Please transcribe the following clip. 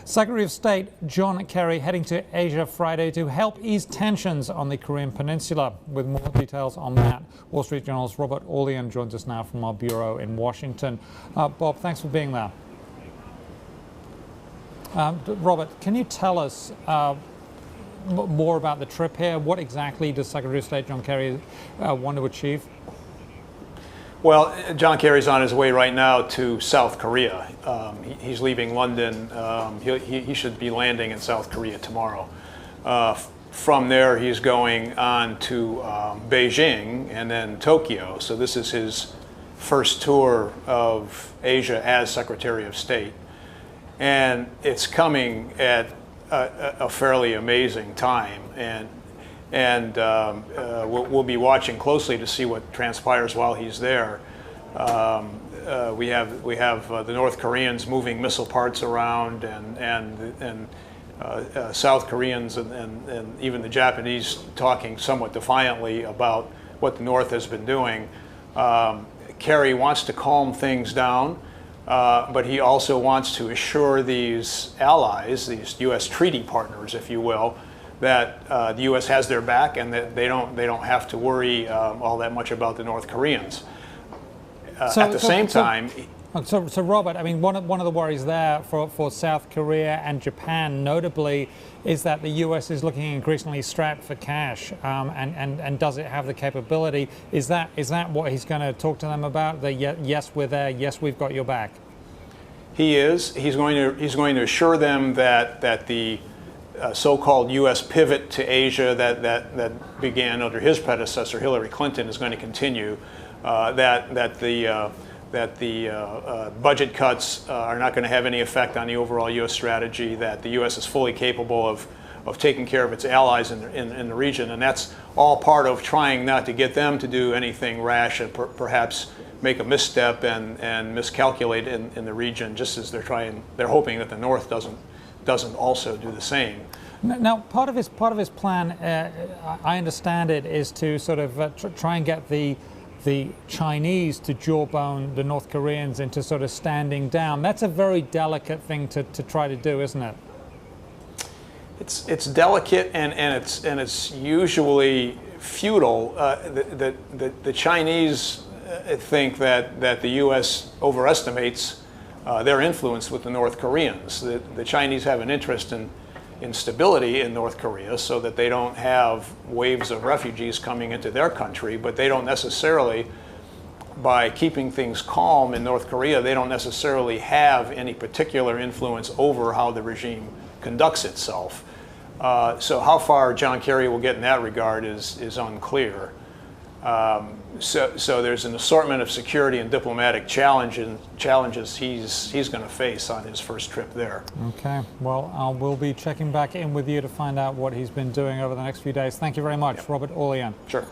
Secretary of State John Kerry heading to Asia Friday to help ease tensions on the Korean Peninsula. With more details on that, Wall Street Journal's Robert Orlean joins us now from our bureau in Washington. Bob, thanks for being there. Robert, can you tell us more about the trip here? What exactly does Secretary of State John Kerry want to achieve? Well, John Kerry's on his way right now to South Korea. He's leaving London. He should be landing in South Korea tomorrow. From there, he's going on to Beijing and then Tokyo. So this is his first tour of Asia as Secretary of State. And it's coming at a fairly amazing time. And we'll be watching closely to see what transpires while he's there. We have the North Koreans moving missile parts around, and South Koreans and even the Japanese talking somewhat defiantly about what the North has been doing. Kerry wants to calm things down, but he also wants to assure these allies, these U.S. treaty partners, if you will, that the U.S. has their back and that they don't have to worry all that much about the North Koreans. At the same time. So Robert, I mean, one of the worries there for South Korea and Japan, notably, is that the U.S. is looking increasingly strapped for cash, and does it have the capability? Is that what he's going to talk to them about? That yes, we're there. Yes, we've got your back. He is. He's going to assure them that the so-called U.S. pivot to Asia that began under his predecessor Hillary Clinton is going to continue. That the budget cuts are not going to have any effect on the overall U.S. strategy. That the U.S. is fully capable of taking care of its allies in the region, and that's all part of trying not to get them to do anything rash and perhaps make a misstep and miscalculate in the region, just as they're hoping that the North doesn't also do the same. Now, part of his plan, I understand it, is to sort of try and get the Chinese to jawbone the North Koreans into sort of standing down. That's a very delicate thing to try to do, isn't it? It's delicate and it's usually futile. The Chinese think that the U.S. overestimates their influence with the North Koreans. The Chinese have an interest in stability in North Korea so that they don't have waves of refugees coming into their country, but they don't necessarily, by keeping things calm in North Korea, they don't necessarily have any particular influence over how the regime conducts itself. So how far John Kerry will get in that regard is unclear. So there's an assortment of security and diplomatic challenges he's going to face on his first trip there. Okay. Well, we'll be checking back in with you to find out what he's been doing over the next few days. Thank you very much, Robert Orlean. Sure.